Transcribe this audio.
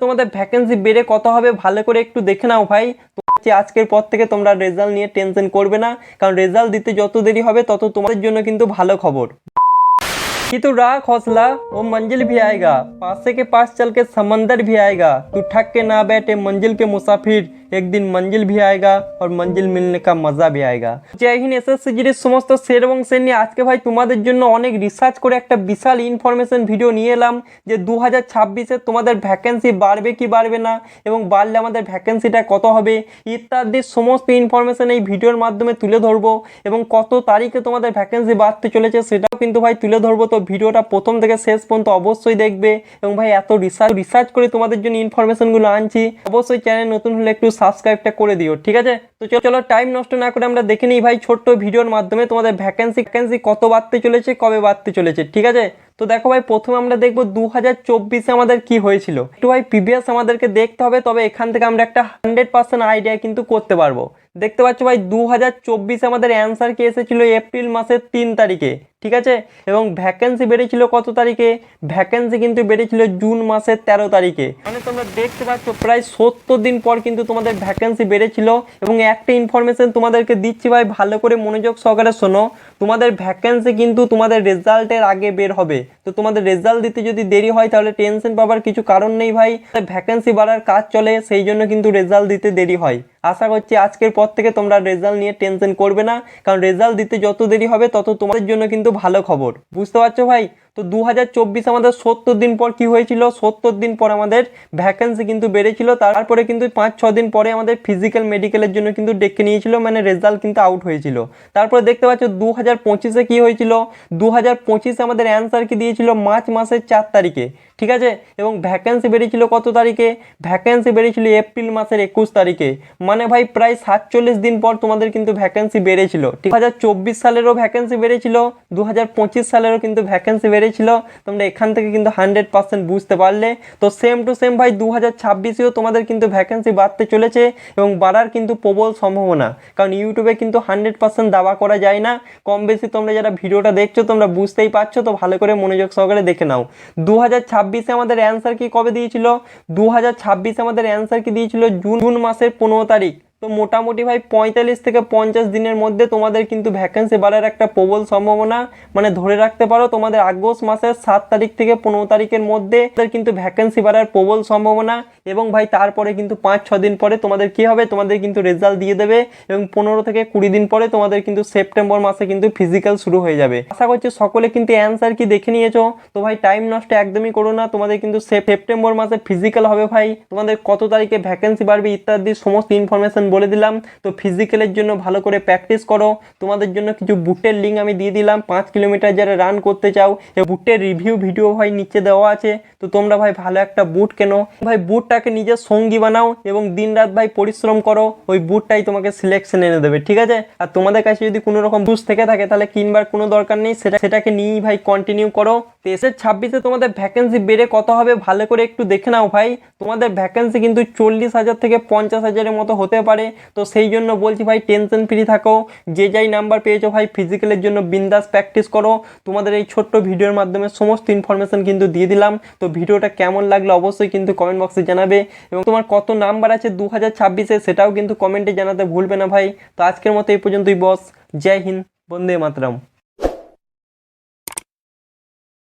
তোমাদের ভ্যাকেন্সি বেড়ে কত হবে ভালো করে একটু দেখে নাও ভাই। তো আজকের পর থেকে তোমরা রেজাল্ট নিয়ে টেনশন করবে না, কারণ রেজাল্ট দিতে যত দেরি হবে তত তোমাদের জন্য কিন্তু ভালো খবর। कि तू राख हौसला वो मंजिल भी आएगा, पासे के पास चल के समंदर भी आएगा, तू ठक के ना बैठे मंजिल के मुसाफिर, एक दिन मंजिल भी आएगा और मंजिल मिलने का मजा भी आएगा। जय हिंद एसएससी জিডির সমস্ত স্যার এবং স্যার নিয়ে আজকে ভাই তোমাদের জন্য অনেক রিসার্চ করে একটা বিশাল ইনফরমেশন ভিডিও নিয়ে এলাম যে 2026-এ তোমাদের ভ্যাকেন্সি বাড়বে কি বাড়বে না এবং বাড়লে আমাদের ভ্যাকেন্সিটা কত হবে ইত্যাদি সমস্ত ইনফরমেশন এই ভিডিওর মাধ্যমে তুলে ধরবো এবং কত তারিখে তোমাদের ভ্যাকেন্সি বাড়তে চলেছে সেটাও কিন্তু ভাই তুলে ধরবো। তো ভিডিওটা প্রথম থেকে শেষ পর্যন্ত অবশ্যই দেখবে এবং ভাই এত রিসার্চ করে তোমাদের জন্য ইনফরমেশনগুলো আনছি, অবশ্যই চ্যানেল নতুন হলে একটু সাবস্ক্রাইবটা করে দিও, ঠিক আছে। তো চলো টাইম নষ্ট না করে আমরা দেখে নিই ভাই ছোট্ট ভিডিওর মাধ্যমে তোমাদের ভ্যাকেন্সি কত বাড়তে চলেছে, কবে বাড়তে চলেছে, ঠিক আছে। তো দেখো ভাই প্রথমে আমরা দেখবো 2024-এ আমাদের কি হয়েছিল। একটু ভাই প্রিভিয়াস আমাদেরকে দেখতে হবে, তবে এখান থেকে আমরা একটা 100% আইডিয়া কিন্তু করতে পারবো। দেখতে পাচ্ছ ভাই 2024-এ আমাদের অ্যান্সার কি এসেছিল এপ্রিল মাসের 3 তারিখে, ঠিক আছে। এবং ভ্যাকেন্সি বেড়েছিল কত তারিখে, ভ্যাকেন্সি কিন্তু বেড়েছিল জুন মাসের 13 তারিখে। মানে তোমরা দেখতে পাচ্ছ প্রায় 70 দিন পর কিন্তু তোমাদের ভ্যাকেন্সি বেড়েছিল। এবং একটা ইনফরমেশন তোমাদেরকে দিচ্ছি ভাই, ভালো করে মনোযোগ সহকারে শোনো। তোমাদের ভ্যাকেন্সি কিন্তু তোমাদের রেজাল্টের আগে বের হবে। তো তোমাদের রেজাল্ট দিতে যদি দেরি হয় তাহলে টেনশন পাবার কিছু কারণ নেই ভাই, ভ্যাকেন্সি বাড়ার কাজ চলে সেই জন্য কিন্তু রেজাল্ট দিতে দেরি হয়। আশা করছি আজকের পর থেকে তোমরা রেজাল্ট নিয়ে টেনশন করবে না, কারণ রেজাল্ট দিতে যত দেরি হবে তত তোমাদের জন্য কিন্তু ভালো খবর, বুঝতে পারছো ভাই। তো 2024 আমাদের 70 দিন পর কি হয়েছিল, 70 দিন পর আমাদের ভ্যাকেন্সি কিন্তু বেড়েছিল। তারপরে কিন্তু 5-6 দিন পরে আমাদের ফিজিক্যাল মেডিকেলের জন্য কিন্তু ডেকে নিয়েছিল, মানে রেজাল্ট কিন্তু আউট হয়েছিল। তারপরে দেখতে পাচ্ছ 2025-এ কি হয়েছিল, 2025-এ আমাদের অ্যান্সার কি দিয়েছিল মার্চ মাসের 4 তারিখে, ঠিক আছে। এবং ভ্যাকেন্সি বেড়েছিল কত তারিখে, ভ্যাকেন্সি বেড়েছিল এপ্রিল মাসের 21 তারিখে। মানে ভাই প্রায় 47 দিন পর তোমাদের কিন্তু ভ্যাকেন্সি বেড়েছিল। 2024 সালেরও ভ্যাকেন্সি বেড়েছিল, 2025 সালেরও কিন্তু ভ্যাকেন্সি বেড়েছিল। তোমরা এখান থেকে কিন্তু 100% বুঝতে পারলে। তো সেম টু সেম ভাই 2026-এও তোমাদের কিন্তু ভ্যাকেন্সি বাড়তে চলেছে এবং বাড়ার কিন্তু প্রবল সম্ভাবনা, কারণ ইউটিউবে কিন্তু 100% দাবা করা যায় না। কম বেশি তোমরা যারা ভিডিওটা দেখছো তোমরা বুঝতেই পারছো, তো ভালো করে মনোযোগ সহকারে দেখে নাও। 2026-এ আমাদের অ্যান্সার কি কবে দিয়েছিল, 2026-এ আমাদের অ্যান্সার কি দিয়েছিল জুন মাসের 15 তারিখ। তো মোটামুটি ভাই 45 থেকে 50 দিনের মধ্যে তোমাদের কিন্তু ভ্যাকেন্সি বাড়ার একটা প্রবল সম্ভাবনা, মানে ধরে রাখতে পারো তোমাদের আগস্ট মাসের 7 তারিখ থেকে 15 তারিখের মধ্যে কিন্তু ভ্যাকেন্সি বাড়ার প্রবল সম্ভাবনা। এবং ভাই তারপরে কিন্তু 5-6 দিন পরে তোমাদের কি হবে, তোমাদের কিন্তু রেজাল্ট দিয়ে দেবে এবং 15 থেকে 20 দিন পরে তোমাদের কিন্তু সেপ্টেম্বর মাসে কিন্তু ফিজিক্যাল শুরু হয়ে যাবে। আশা করছি সকলে কিন্তু অ্যান্সার কি দেখে নিয়েছো। তো ভাই টাইম নষ্ট একদমই করো না, তোমাদের কিন্তু সেপ্টেম্বর মাসে ফিজিক্যাল হবে ভাই। তোমাদের কত তারিখে ভ্যাকেন্সি বাড়বে ইত্যাদি সমস্ত ইনফরমেশন বলে দিলাম। তো ফিজিক্যালের জন্য ভালো করে প্র্যাকটিস করো। তোমাদের জন্য কিছু বুটের লিঙ্ক আমি দিয়ে দিলাম, 5 কিলোমিটার যারা রান করতে চাও এই বুটের রিভিউ ভিডিও ভাই নিচে দেওয়া আছে। তো তোমরা ভাই ভালো একটা বুট কেনো ভাই, বুটটাকে নিজের সঙ্গী বানাও এবং দিনরাত ভাই পরিশ্রম করো, ওই বুটটাই তোমাকে সিলেকশন এনে দেবে, ঠিক আছে। আর তোমাদের কাছে যদি কোনো রকম বুট থেকে থাকে তাহলে কিনবার কোনো দরকার নেই, সেটাকে নিয়েই ভাই কন্টিনিউ করো। 2026-এ তোমাদের ভ্যাকেন্সি বেড়ে কত হবে ভালো করে একটু দেখে নাও ভাই। তোমাদের ভ্যাকেন্সি কিন্তু 40,000 থেকে 50,000-এর মতো হতে পারে। তো সেই জন্য বলছি ভাই টেনশন ফ্রি থাকো, যে যাই নাম্বার পেয়েছো ভাই ফিজিক্যালের জন্য বিন্দাস প্র্যাকটিস করো। তোমাদের এই ছোট্ট ভিডিওর মাধ্যমে সমস্ত ইনফরমেশন কিন্তু দিয়ে দিলাম। তো ভিডিওটা কেমন লাগলো অবশ্যই কিন্তু কমেন্ট বক্সে জানাবে এবং তোমার কত নাম্বার আছে 2026-এ সেটাও কিন্তু কমেন্টে জানাতে ভুলবে না ভাই। তো আজকের মতো এই পর্যন্তই বস, জয় হিন্দ, বন্দে মাতরম।